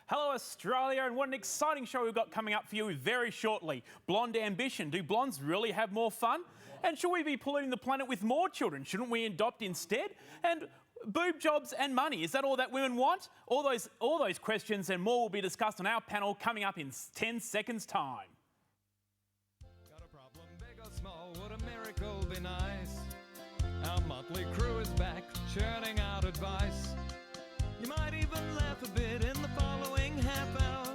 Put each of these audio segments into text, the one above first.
Hello Australia, and what an exciting show we've got coming up for you very shortly. Blonde ambition. Do blondes really have more fun? And should we be polluting the planet with more children? Shouldn't we adopt instead? And boob jobs and money, is that all that women want? All those questions and more will be discussed on our panel coming up in 10 seconds time. Got a problem, big or small, would a miracle be nice? Our motley crew is back, churning out advice. You might even laugh a bit in the following half hour.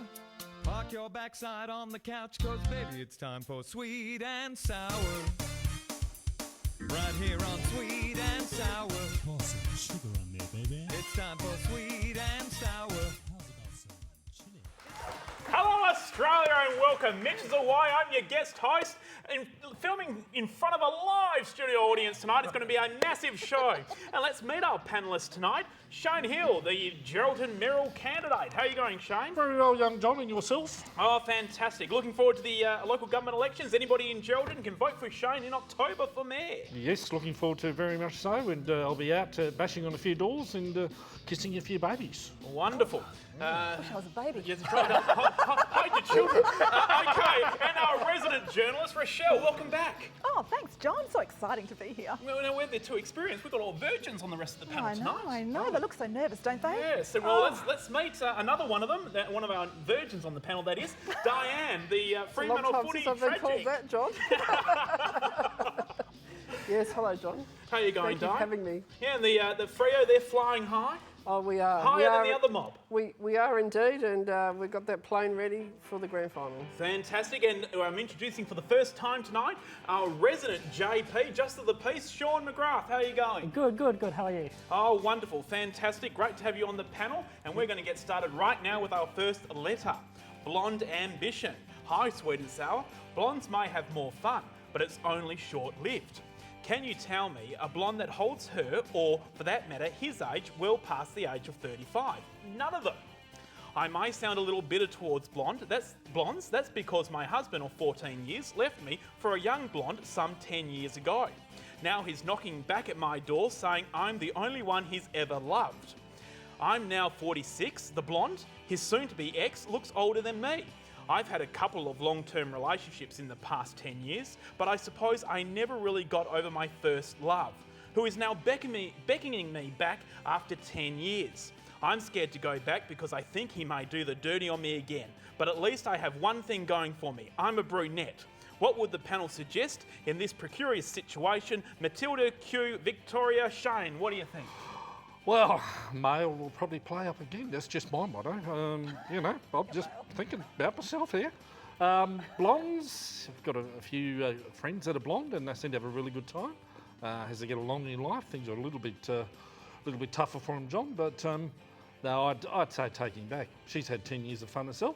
Park your backside on the couch, cause baby it's time for Sweet and Sour. Right here on Sweet and Sour. Pour some sugar on there, baby. It's time for Sweet and Sour. How's about some chili? Hello Australia and welcome. Mitch is away, I'm your guest host. And filming in front of a live studio audience tonight. It's going to be a massive show. And let's meet our panellists tonight. Shaun Hill, the Geraldton Mayoral candidate. How are you going, Shane? Very well, young John, and yourself? Oh, fantastic. Looking forward to the local government elections. Anybody in Geraldton can vote for Shane in October for mayor. Yes, looking forward to it very much so, and I'll be out bashing on a few doors and kissing a few babies. Wonderful. I wish I was a baby. Yes, that's right. Hide your children. Okay, and our resident journalist, Rashelle, welcome back. Oh, thanks, John. So exciting to be here. Well, now we're the two experienced. We've got all virgins on the rest of the panel tonight. I know. They look so nervous, don't they? Yes, so well, let's meet another one of them, one of our virgins on the panel, that is, Diane, the Fremantle footy I've been called tragic. that, John. Yes, hello, John. How are you going, Thank you for Diane? having me. Yeah, and the Freo, they're flying high. Oh, we are. Higher than the other mob. We are indeed, and we've got that plane ready for the grand final. Fantastic, and I'm introducing for the first time tonight our resident JP, just of the piece, Shaun McGrath. How are you going? Good. How are you? Oh, wonderful, fantastic. Great to have you on the panel, and we're going to get started right now with our first letter. Blonde ambition. Hi, Sweet and Sour. Blondes may have more fun, but it's only short-lived. Can you tell me a blonde that holds her, or for that matter, his age, well past the age of 35? None of them. I may sound a little bitter towards blondes. That's because my husband of 14 years left me for a young blonde some 10 years ago. Now he's knocking back at my door saying I'm the only one he's ever loved. I'm now 46. The blonde, his soon-to-be ex, looks older than me. I've had a couple of long-term relationships in the past 10 years, but I suppose I never really got over my first love, who is now beckoning me back after 10 years. I'm scared to go back because I think he may do the dirty on me again, but at least I have one thing going for me. I'm a brunette. What would the panel suggest in this precarious situation? Matilda, Q, Victoria, Shane, what do you think? Well, male will probably play up again. That's just my motto. I'm just thinking about myself here. Blondes, I've got a few friends that are blonde, and they seem to have a really good time. As they get along in life, things are a little bit tougher for them, John. But no, I'd say taking back. She's had 10 years of fun herself.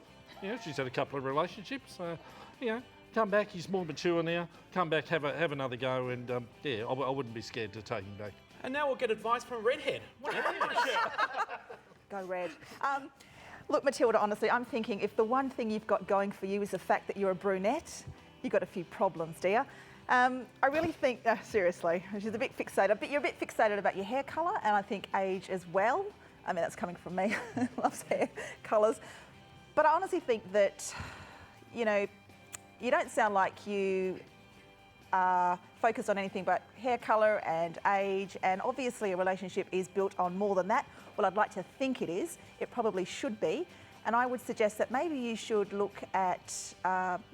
She's had a couple of relationships. Come back. He's more mature now. Come back, have another go, and I wouldn't be scared to take him back. And now we'll get advice from a redhead. What do you think, Michelle? Go red. Look, Matilda, honestly, I'm thinking if the one thing you've got going for you is the fact that you're a brunette, you've got a few problems, dear. I really think, seriously, she's a bit fixated, but you're a bit fixated about your hair colour, and I think age as well. I mean, that's coming from me, loves hair colours. But I honestly think that, you don't sound like you are focused on anything but hair colour and age, and obviously a relationship is built on more than that. Well, I'd like to think it is. It probably should be. And I would suggest that maybe you should look at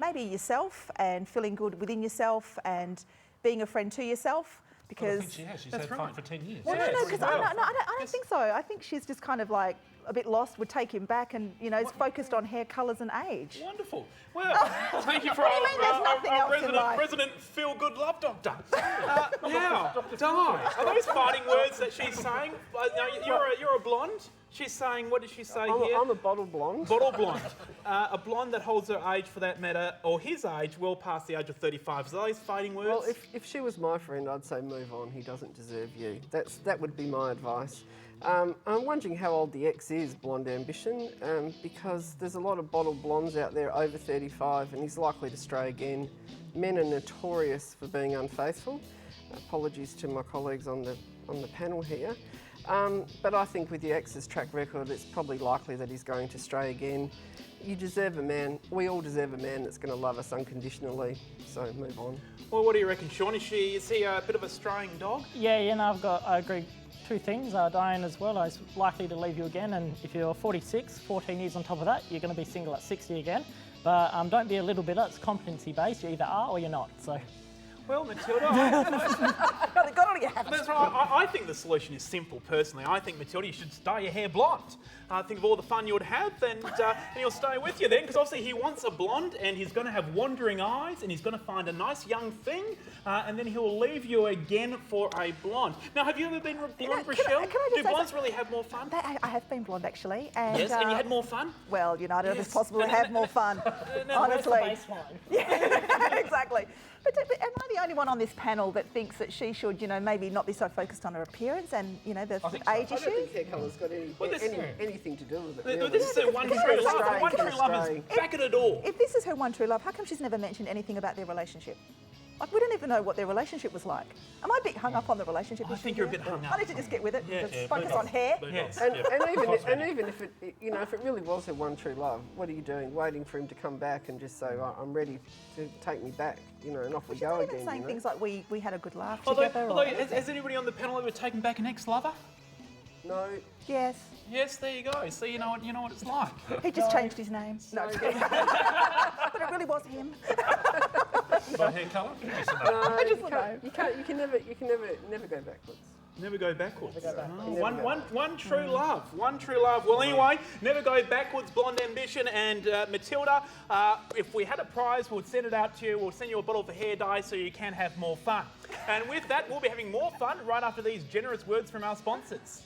maybe yourself and feeling good within yourself and being a friend to yourself. Because I think she has. She's had fun for 10 years. Well, no, because I don't think so. I think she's just kind of like a bit lost, would take him back, and is focused on hair colours and age. Wonderful. Well, thank you for What do you mean there's nothing else in life? resident feel-good love doctor. Now, Di, are those fighting words that she's saying? You're a blonde. She's saying, what did she say here? I'm a bottle blonde. Bottle blonde. A blonde that holds her age, for that matter, or his age, well past the age of 35. Are those fighting words? Well, if she was my friend, I'd say move on. He doesn't deserve you. That would be my advice. I'm wondering how old the ex is, Blonde Ambition, because there's a lot of bottle blondes out there over 35, and he's likely to stray again. Men are notorious for being unfaithful. Apologies to my colleagues on the panel here. But I think with your ex's track record, it's probably likely that he's going to stray again. You deserve a man. We all deserve a man that's going to love us unconditionally. So move on. Well, what do you reckon, Shaun? Is he a bit of a straying dog? Yeah, I agree. Two things. Diane as well is likely to leave you again, and if you're 46, 14 years on top of that, you're going to be single at 60 again. But don't be a little bitter. It's competency based. You either are or you're not. So. Well, Matilda, Got it on your hat. that's right. I think the solution is simple, personally. I think, Matilda, you should dye your hair blonde. Think of all the fun you would have, and he'll stay with you then, because obviously he wants a blonde, and he's going to have wandering eyes, and he's going to find a nice young thing, and then he'll leave you again for a blonde. Now, have you ever been blonde, Rashelle? can I just Do say blondes really have more fun? I have been blonde actually. And, Yes, and you had more fun? Well, I don't know if it's Yes. possible to have more fun, honestly. Exactly. But am I the only one on this panel that thinks that she should, maybe not be so focused on her appearance and, the age I don't issues? think hair colour's got anything to do with it. Really. This is her one true It's love. stray, One it's true love stray. is back at it all. If this is her one true love, how come she's never mentioned anything about their relationship? Like, we don't even know what their relationship was like. Am I a bit hung up on the relationship I issue think you're a here? bit hung up. I need to just get with it. Yeah, Just yeah, focus move on on. hair. Yes. And even if it really was her one true love, what are you doing? Waiting for him to come back and just say, oh, I'm ready to take me back, and off we She's go not even again. saying things like we had a good laugh Although, together. has anybody on the panel ever taken back an ex-lover? No. Yes. Yes, there you go. So you know what it's like. He just changed his name. No, I'm just kidding. But it really was him. By hair colour? No, you can never go backwards. Never go backwards. Never go backwards. Oh, Never one, go one, one true love. One true love. Well, anyway, never go backwards, Blonde Ambition and Matilda. If we had a prize, we'll send it out to you. We'll send you a bottle of hair dye so you can have more fun. And with that, we'll be having more fun right after these generous words from our sponsors.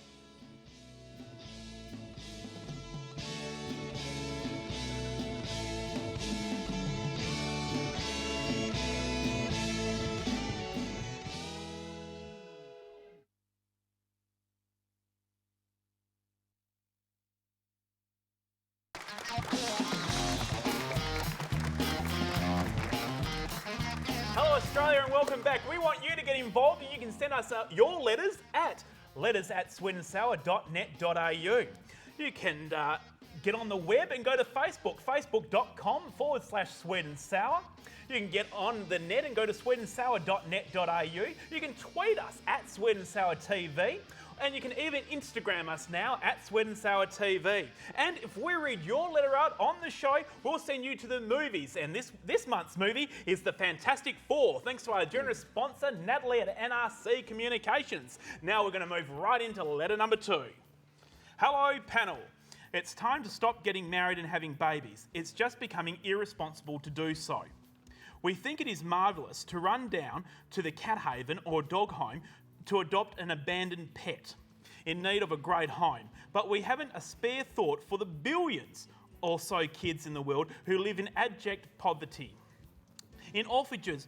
Hello Australia and welcome back. We want you to get involved and you can send us your letters at letters@swedensour.net.au. You can get on the web and go to Facebook, facebook.com/SwedenSour. You can get on the net and go to swedensour.net.au. You can tweet us at SwedenSourTV. And you can even Instagram us now at SwedenSourTV. And if we read your letter out on the show, we'll send you to the movies. And this month's movie is The Fantastic Four, thanks to our generous sponsor, Natalie at NRC Communications. Now we're going to move right into letter number 2. Hello, panel. It's time to stop getting married and having babies. It's just becoming irresponsible to do so. We think it is marvellous to run down to the cat haven or dog home to adopt an abandoned pet in need of a great home, but we haven't a spare thought for the billions or so kids in the world who live in abject poverty. In orphanages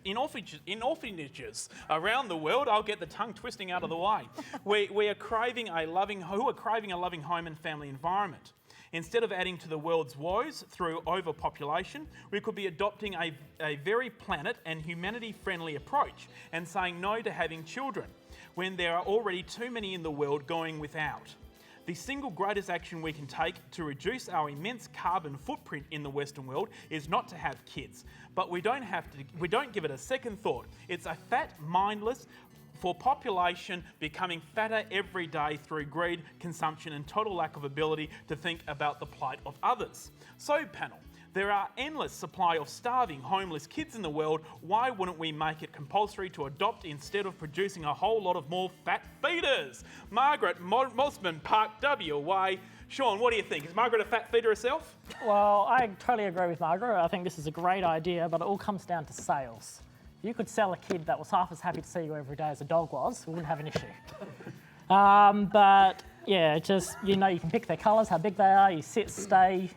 around the world, I'll get the tongue twisting out of the way, we are craving a loving home and family environment. Instead of adding to the world's woes through overpopulation, we could be adopting a very planet and humanity-friendly approach and saying no to having children when there are already too many in the world going without. The single greatest action we can take to reduce our immense carbon footprint in the Western world is not to have kids, but we don't give it a second thought. It's a fat, mindless, for population becoming fatter every day through greed, consumption and total lack of ability to think about the plight of others. So panel, there are endless supply of starving, homeless kids in the world. Why wouldn't we make it compulsory to adopt instead of producing a whole lot of more fat feeders? Margaret Mosman Park, WA. Shaun, what do you think? Is Margaret a fat feeder herself? Well, I totally agree with Margaret. I think this is a great idea, but it all comes down to sales. If you could sell a kid that was half as happy to see you every day as a dog was, we wouldn't have an issue. But yeah, just, you can pick their colours, how big they are, you sit, stay,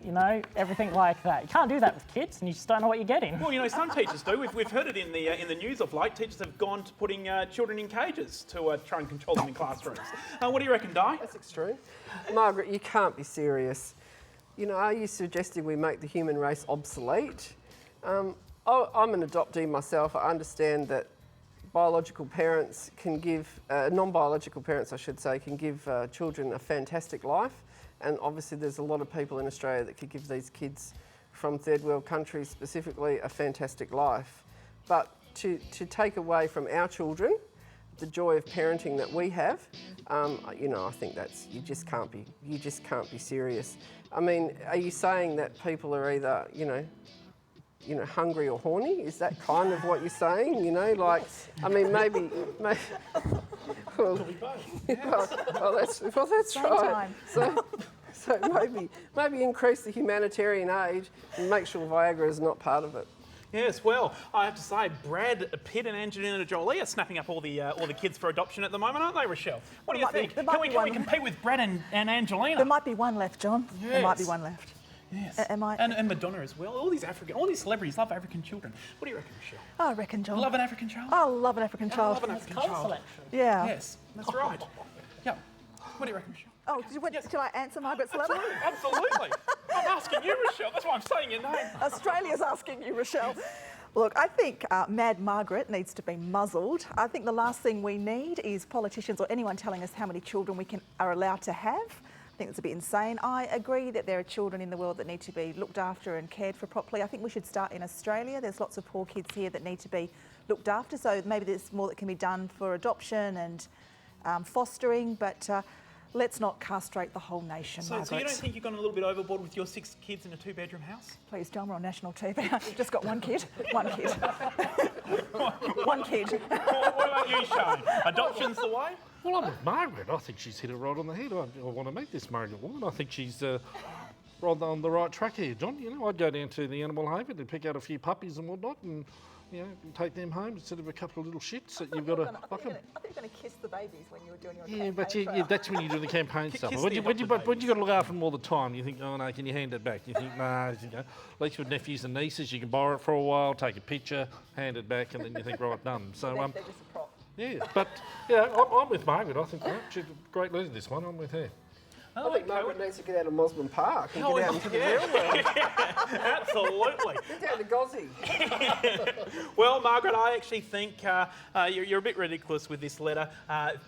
everything like that. You can't do that with kids and you just don't know what you're getting. Well, some teachers do. We've heard it in the news of late. Teachers have gone to putting children in cages to try and control them in classrooms. What do you reckon, Di? That's extreme. Margaret, you can't be serious. Are you suggesting we make the human race obsolete? I'm an adoptee myself. I understand that biological parents can give, non-biological parents I should say, can give children a fantastic life. And obviously there's a lot of people in Australia that could give these kids from third world countries specifically a fantastic life. But to take away from our children the joy of parenting that we have, you know, I think that's, you just can't be serious. I mean, are you saying that people are either, you know, hungry or horny? Is that kind of what you're saying? You know, like, I mean, maybe well, that's Same right. time. So maybe increase the humanitarian aid and make sure Viagra is not part of it. Yes, well, I have to say, Brad Pitt and Angelina Jolie are snapping up all the kids for adoption at the moment, aren't they, Rashelle? What do you think? Can we compete with Brad and Angelina? There might be one left, John. Yes. There might be one left. Yes. Am I? And Madonna as well. All these celebrities love African children. What do you reckon, Rashelle? I reckon, John. Love an African child? I love an African child. love an African Colour child. selection. Yeah. Yes, that's right. Yeah. What do you reckon, Rashelle? Oh, shall I answer Margaret's letter? Absolutely. I'm asking you, Rashelle. That's why I'm saying your name. Australia's asking you, Rashelle. Look, I think Mad Margaret needs to be muzzled. I think the last thing we need is politicians or anyone telling us how many children we are allowed to have. I think it's a bit insane. I agree that there are children in the world that need to be looked after and cared for properly. I think we should start in Australia. There's lots of poor kids here that need to be looked after, so maybe there's more that can be done for adoption and fostering, but let's not castrate the whole nation, Margaret. So you don't think you've gone a little bit overboard with your 6 kids in a 2-bedroom house? Please, John, we're on national TV. I've just got one kid. One kid. One kid. What about you, Shaun? Adoption's the way? Well, I'm with Margaret. I think she's hit it right on the head. I want to meet this Margaret woman. I think she's right on the right track here, John. You know, I'd go down to the animal haven and pick out a few puppies and whatnot and, you know, take them home instead of a couple of little shits that you've got to... I thought you were going to kiss the babies when you were doing your Yeah, campaign but that's when you do the campaign stuff. kiss When the you adopted got to babies. look after them all the time, you think, oh no, can you hand it back? You think, nah, you know, at least with nephews and nieces, you can borrow it for a while, take a picture, hand it back, and then you think, right, done. So, They're just a prop. yeah, but yeah, I'm with Margaret. I think she's a great leader, this one. I'm with her. I think Margaret needs to get out of Mosman Park and Oh, get out into the real world. Absolutely. Get down to Gozzie. Well, Margaret, I actually think you're a bit ridiculous with this letter.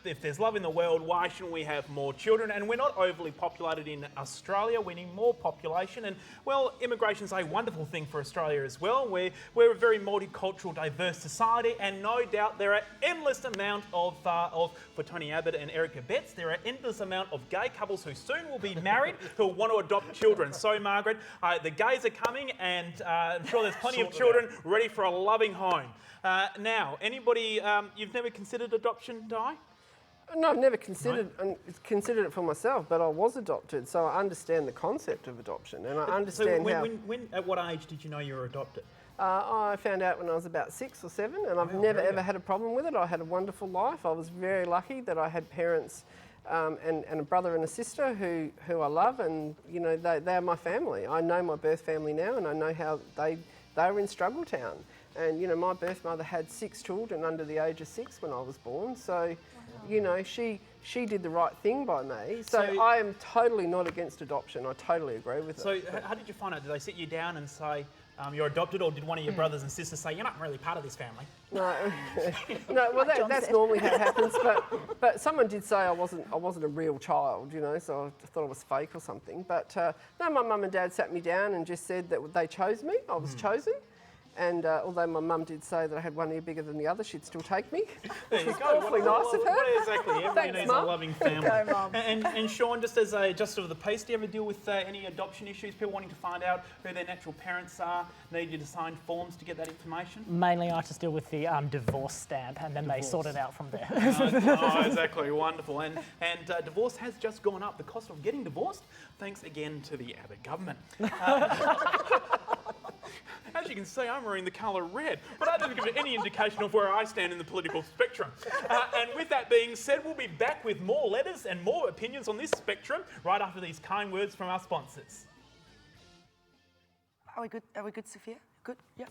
If there's love in the world, why shouldn't we have more children? And we're not overly populated in Australia. We need more population. And, well, immigration's a wonderful thing for Australia as well. We're a very multicultural, diverse society, and no doubt there are endless amount of for Tony Abbott and Erica Betts, there are endless amount of gay couples who soon will be married who will want to adopt children. So, Margaret, the gays are coming, and I'm sure there's plenty of children ready for a loving home. Now, anybody, you've never considered adoption, Di? No, I've never considered it for myself, but I was adopted, so I understand the concept of adoption, and I understand how... At what age did you know you were adopted? I found out when I was about 6 or 7, and I've never ever had a problem with it. I had a wonderful life. I was very lucky that I had parents and a brother and a sister who I love, and you know they are my family. I know my birth family now, and I know how they were in Struggletown. And you know my birth mother had 6 children under the age of 6 when I was born. So, you know she did the right thing by me. So I am totally not against adoption. I totally agree with it. So how did you find out? Did they sit you down and say you're adopted, or did one of your brothers and sisters say you're not really part of this family? No, no. Well, that's normally how it happens. But someone did say I wasn't a real child, you know. So I thought I was fake or something. But no, my mum and dad sat me down and just said that they chose me. I was chosen. And although my mum did say that I had one ear bigger than the other, she'd still take me. There you Which was go. awfully nice of her. Exactly. Everyone Thanks, needs Mum. a loving family. Go, Mum. And Shaun, just as a justice of the peace, do you ever deal with any adoption issues? People wanting to find out who their natural parents are, need you to sign forms to get that information? Mainly I just deal with the divorce stamp, and then they sort it out from there. Oh, exactly. Wonderful. And divorce has just gone up. The cost of getting divorced, thanks again to the Abbott government. As you can see, I'm wearing the colour red, but that doesn't give any indication of where I stand in the political spectrum. And with that being said, we'll be back with more letters and more opinions on this spectrum right after these kind words from our sponsors. Are we good, Sophia? Good? Yeah.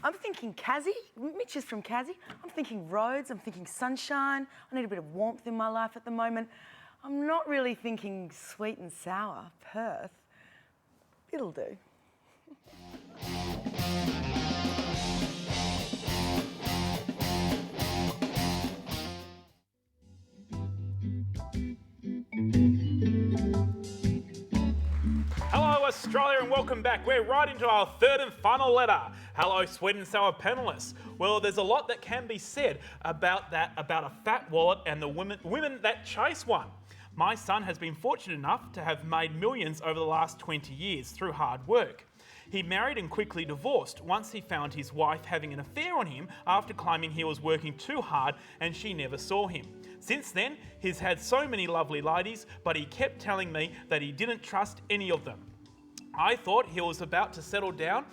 I'm thinking Cassie. Mitch is from Cassie. I'm thinking roads. I'm thinking sunshine. I need a bit of warmth in my life at the moment. I'm not really thinking sweet and sour, Perth. It'll do. Australia, and welcome back. We're right into our third and final letter. Hello, sweet and sour Pinless. Well, there's a lot that can be said about a fat wallet and the women that chase one. My son has been fortunate enough to have made millions over the last 20 years through hard work. He married and quickly divorced once he found his wife having an affair on him after claiming he was working too hard and she never saw him. Since then, he's had so many lovely ladies, but he kept telling me that he didn't trust any of them. I thought he was about to settle down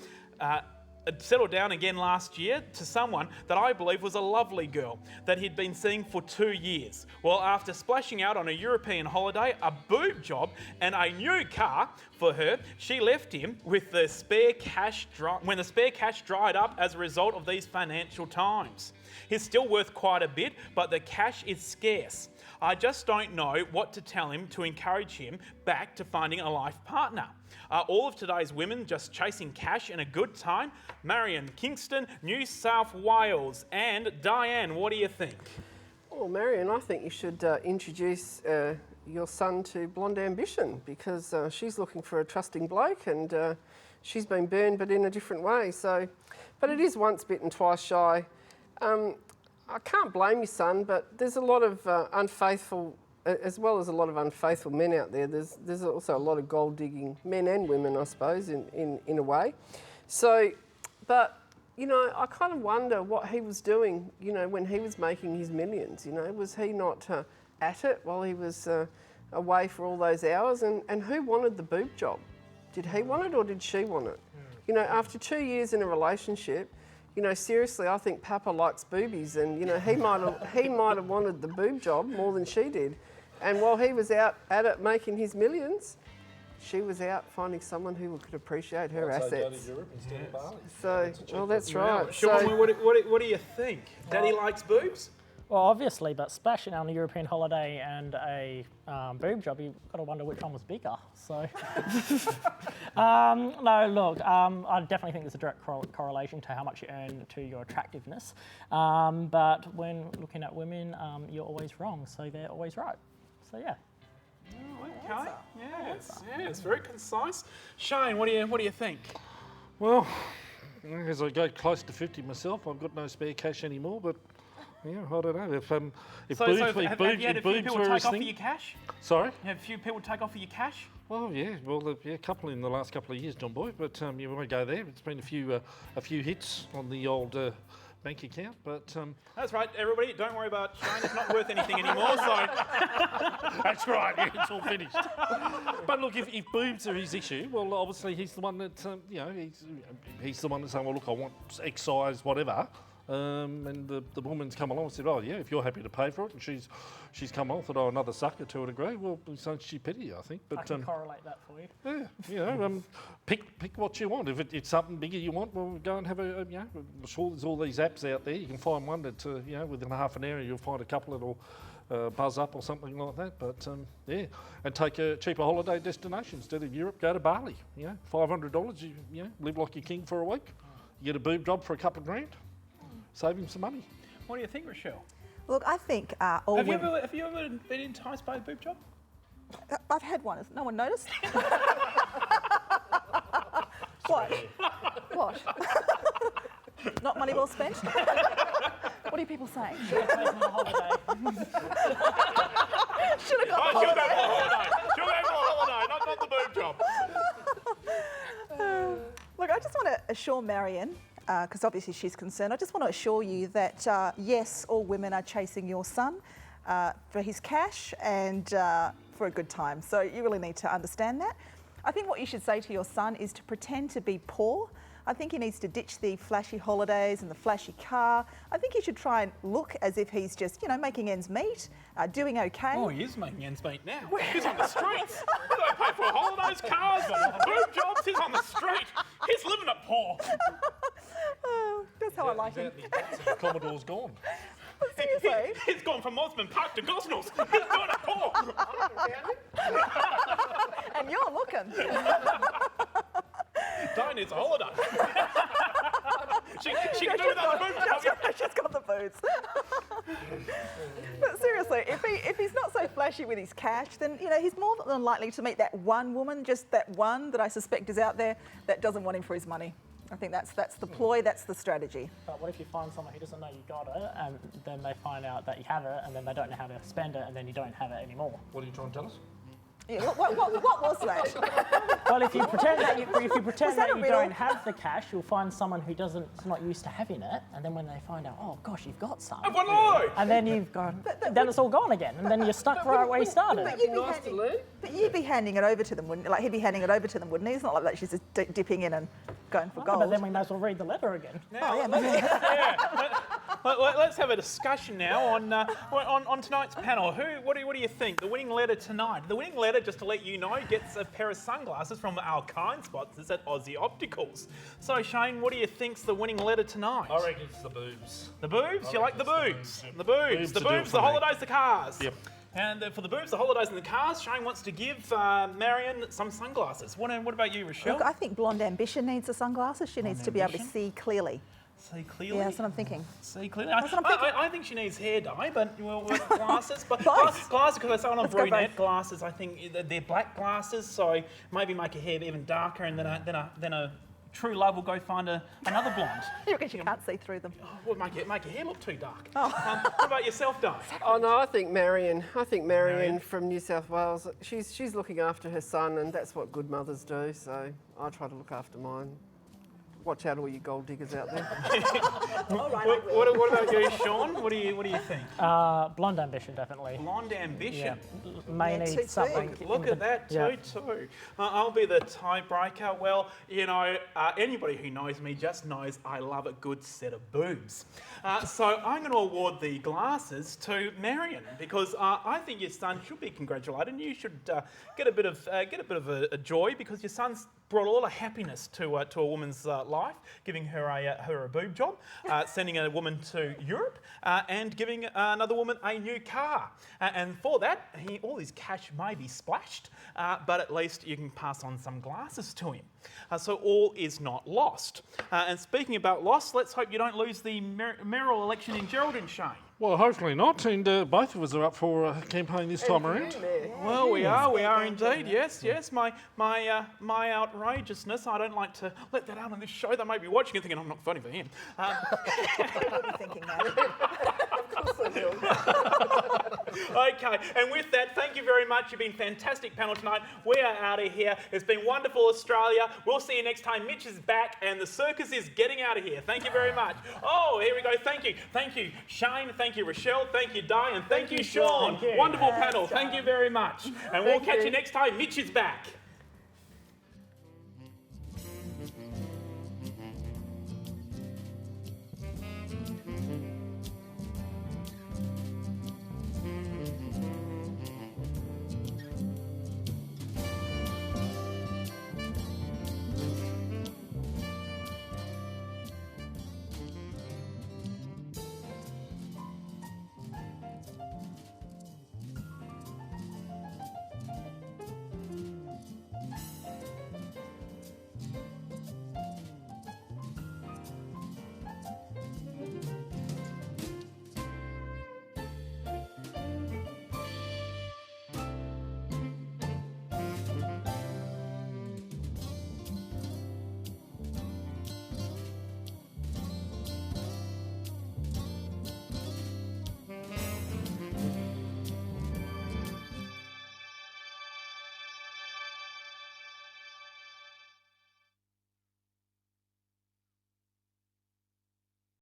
again last year to someone that I believe was a lovely girl that he'd been seeing for 2 years. Well, after splashing out on a European holiday, a boob job and a new car for her, she left him with the spare cash when the spare cash dried up as a result of these financial times. He's still worth quite a bit, but the cash is scarce. I just don't know what to tell him to encourage him back to finding a life partner. Are all of today's women just chasing cash and a good time? Marion, Kingston, New South Wales, and Diane, what do you think? Well, Marion, I think you should introduce your son to Blonde Ambition, because she's looking for a trusting bloke, and she's been burned, but in a different way. So, but it is once bitten, twice shy. I can't blame your son, but there's a lot of unfaithful, as well as a lot of unfaithful men out there. There's also a lot of gold digging men and women, I suppose, in a way. So, but you know, I kind of wonder what he was doing, you know, when he was making his millions. You know, was he not at it while he was away for all those hours? And who wanted the boob job? Did he want it or did she want it? You know, after 2 years in a relationship, you know, seriously, I think Papa likes boobies, and you know, he might have wanted the boob job more than she did. And while he was out at it making his millions, she was out finding someone who could appreciate her assets. Go to Europe instead of Bali. So, well, that's right. Shaun, So, what do you think? Daddy likes boobs? Well, obviously, but splashing on a European holiday and a boob job, you've got to wonder which one was bigger. So, no, look, I definitely think there's a direct correlation to how much you earn to your attractiveness. But when looking at women, you're always wrong, so they're always right. So, yeah. Oh, okay. Yes, very concise. Shane, what do you think? Well, as I go close to 50 myself, I've got no spare cash anymore, but yeah, I don't know. If Have you had a few people take off your cash? Sorry? Have a few people take off your cash? Well, yeah, a couple in the last couple of years, John Boy, but you won't go there. It's been a few hits on the old bank account, but That's right, everybody. Don't worry about Shane. It's not worth anything anymore. So that's right. Yeah, it's all finished. But look, if boobs are his issue, well, obviously he's the one that you know, he's the one that's saying, well, look, I want X size, whatever. And the woman's come along and said, oh yeah, if you're happy to pay for it, and she's come along, thought, oh, another sucker to a degree. Well, it's no stupidity, I think. But I can correlate that for you. yeah, you know, pick what you want. If it's something bigger you want, well, go and have you know, I'm sure there's all these apps out there. You can find one that, you know, within half an hour you'll find a couple that'll buzz up or something like that. But yeah, and take a cheaper holiday destination instead of Europe. Go to Bali. You know, $500. You know, live like a king for a week. You get a boob job for a couple of grand. Save him some money. what do you think, Rashelle? Look, I think all Have you women... ever been enticed by a boob job? I've had one. Has no one noticed? What? What? Not money well spent? What are people saying? Should have taken the holiday. Should have got the She'll go holiday. for a holiday. She'll go for a holiday, not the boob job. Look, I just want to assure Marion, because obviously she's concerned, I just want to assure you that, yes, all women are chasing your son for his cash and for a good time. So you really need to understand that. I think what you should say to your son is to pretend to be poor. I think he needs to ditch the flashy holidays and the flashy car. I think he should try and look as if he's just, you know, making ends meet, doing okay. Oh, he is making ends meet now. He's on the streets. He don't pay for holidays, cars, boob jobs. He's on the street. He's living it poor. Oh, that's how I like him. Commodore's gone. Seriously. He's gone from Osmond Park to Gosnells. He's doing it poor. And you're looking. Diane needs a holiday. she can do without the boob job. She's got the boots. But seriously, if he's not so flashy with his cash, then he's more than likely to meet that one woman, just that one that I suspect is out there that doesn't want him for his money. I think that's the ploy, that's the strategy. But what if you find someone who doesn't know you got it, and then they find out that you have it, and then they don't know how to spend it, and then you don't have it anymore? What are you trying to tell us? Yeah, what was that? Well, if you pretend that you a riddle? don't have the cash, you'll find someone who is not used to having it, and then when they find out, oh gosh, you've got some, and then you've gone, then it's all gone again, and then you're stuck right where you started. But you'd be handing it over to them, wouldn't you? Like he'd be handing it over to them, wouldn't he? It's not like that she's just dipping in and going for gold. But then we may as well read the letter again. Oh yeah, maybe. Let's have a discussion now on tonight's panel. What do you think? The winning letter tonight. The winning letter, just to let you know, gets a pair of sunglasses from our kind sponsors at Aussie Opticals. So Shane, what do you think's the winning letter tonight? I reckon it's the boobs. The boobs? You like the boobs? The boobs. The to do it boobs. for The me. holidays. The cars. Yep. And for the boobs, the holidays and the cars, Shane wants to give Marion some sunglasses. What about you, Rashelle? Look, I think blonde ambition needs the sunglasses. She needs to be able to see clearly. See clearly? Yeah, that's what I'm thinking. See clearly? That's what I'm thinking. I think she needs hair dye, but glasses. But Both. glasses, because I say on a Let's go brunette, both. glasses, I think they're black glasses, so maybe make her hair even darker, and then a true love will go find another blonde. You reckon she can't see through them? Well, make her hair look too dark. What about yourself, Di? Oh no, I think Marion from New South Wales. She's looking after her son, and that's what good mothers do. So I try to look after mine. Watch out, all you gold diggers out there. What about you, Shaun? What do you think? Blonde ambition, definitely. Blonde ambition. May Yeah, need something. Look at that, too. I'll be the tiebreaker. Well, anybody who knows me just knows I love a good set of boobs. So I'm going to award the glasses to Marion because I think your son should be congratulated, and you should get a bit of a joy because your son's brought a lot of happiness to a woman's life, giving her a boob job, sending a woman to Europe, and giving another woman a new car. And for that, all his cash may be splashed, but at least you can pass on some glasses to him. So all is not lost. And speaking about loss, let's hope you don't lose the mayoral election in Geraldine, Shane. Well, hopefully not, and both of us are up for a campaign this time around. Well, we are indeed. Yes. My outrageousness. I don't like to let that out on this show. They may be watching and thinking I'm not funny for him. What are you thinking, mate? Okay, and with that, thank you very much. You've been a fantastic panel tonight. We are out of here. It's been wonderful, Australia. We'll see you next time. Mitch is back, and the circus is getting out of here. Thank you very much. Oh, here we go. Thank you, Shane. Thank you, Rashelle. Thank you, Diane. Thank you, Shaun. Thank you. Wonderful panel. Thank you very much. And we'll catch you next time. Mitch is back.